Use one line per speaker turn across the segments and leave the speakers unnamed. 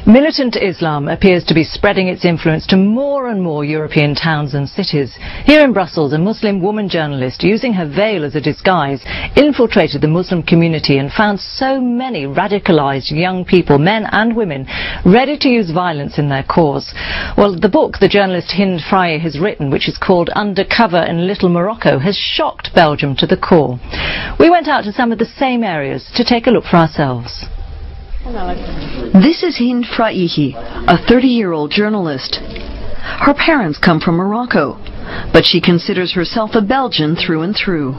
Militant Islam appears to be spreading its influence to more and more European towns and cities. Here in Brussels, a Muslim woman journalist, using her veil as a disguise, infiltrated the Muslim community and found so many radicalized young people, men and women, ready to use violence in their cause. Well, the book the journalist Hind Frye has written, which is called Undercover in Little Morocco, has shocked Belgium to the core. We went out to some of the same areas to take a look for ourselves.
This is Hind Frye, a 30-year-old journalist. Her parents come from Morocco, but she considers herself a Belgian through and through.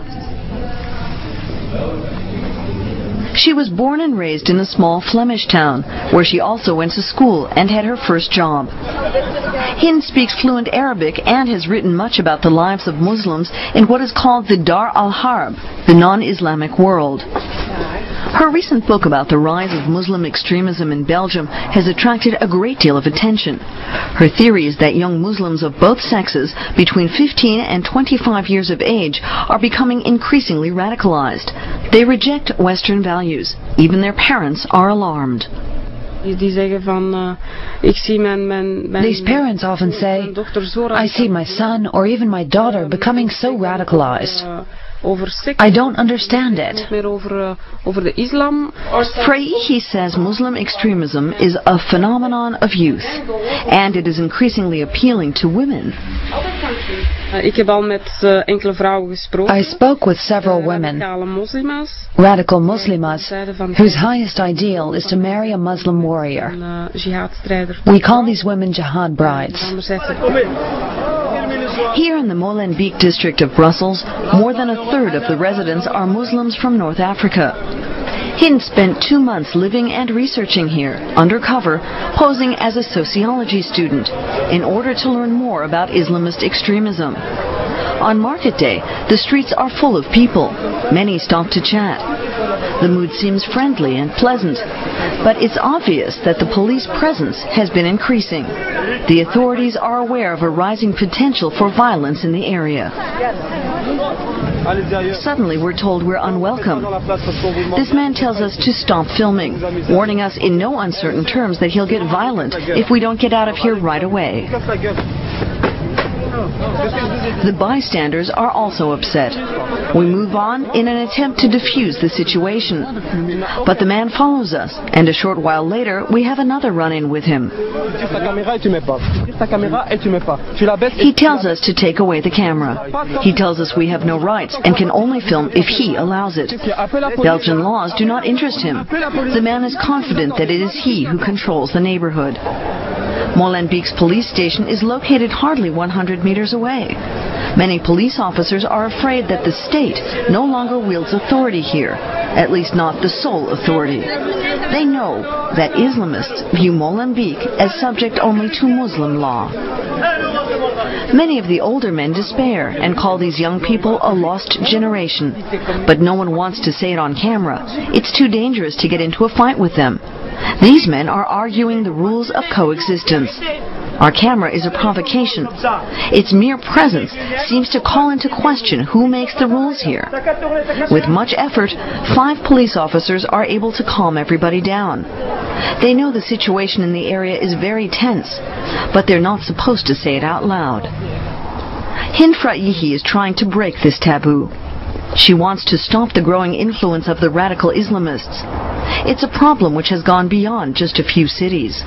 She was born and raised in a small Flemish town, where she also went to school and had her first job. Hind speaks fluent Arabic and has written much about the lives of Muslims in what is called the Dar al-Harb, the non-Islamic world. Her recent book about the rise of Muslim extremism in Belgium has attracted a great deal of attention. Her theory is that young Muslims of both sexes, between 15 and 25 years of age, are becoming increasingly radicalized. They reject Western values. Even their parents are alarmed.
These parents often say, I see my son or even my daughter becoming so radicalized. I don't understand it.
Frye says Muslim extremism is a phenomenon of youth, and it is increasingly appealing to women.
I spoke with several women, radical Muslimas, whose highest ideal is to marry a Muslim warrior. We call these women jihad brides.
Here in the Molenbeek district of Brussels, more than a third of the residents are Muslims from North Africa. Hind spent 2 months living and researching here, undercover, posing as a sociology student, in order to learn more about Islamist extremism. On market day, the streets are full of people. Many stop to chat. The mood seems friendly and pleasant, but it's obvious that the police presence has been increasing. The authorities are aware of a rising potential for violence in the area. Suddenly we're told we're unwelcome. This man tells us to stop filming, warning us in no uncertain terms that he'll get violent if we don't get out of here right away. The bystanders are also upset. We move on in an attempt to defuse the situation. But the man follows us, and a short while later we have another run-in with him. He tells us to take away the camera. He tells us we have no rights and can only film if he allows it. Belgian laws do not interest him. The man is confident that it is he who controls the neighborhood. Molenbeek's police station is located hardly 100 meters away. Many police officers are afraid that the state no longer wields authority here, at least not the sole authority. They know that Islamists view Molenbeek as subject only to Muslim law. Many of the older men despair and call these young people a lost generation. But no one wants to say it on camera. It's too dangerous to get into a fight with them. These men are arguing the rules of coexistence. Our camera is a provocation. Its mere presence seems to call into question who makes the rules here. With much effort, 5 police officers are able to calm everybody down. They know the situation in the area is very tense, but they're not supposed to say it out loud. Hind Frye is trying to break this taboo. She wants to stop the growing influence of the radical Islamists. It's a problem which has gone beyond just a few cities.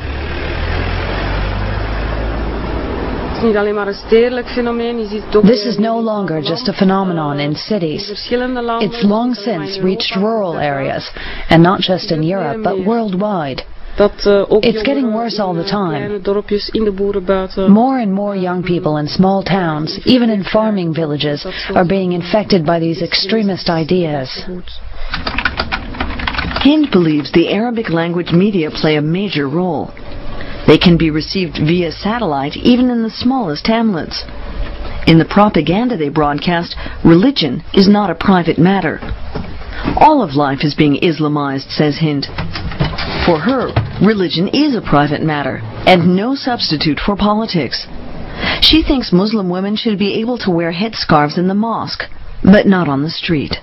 This is no longer just a phenomenon in cities. It's long since reached rural areas, and not just in Europe, but worldwide. It's getting worse all the time. More and more young people in small towns, even in farming villages, are being infected by these extremist ideas.
Hind believes the Arabic language media play a major role. They can be received via satellite even in the smallest hamlets. In the propaganda they broadcast, religion is not a private matter. All of life is being Islamized, says Hind. For her, religion is a private matter and no substitute for politics. She thinks Muslim women should be able to wear headscarves in the mosque, but not on the street.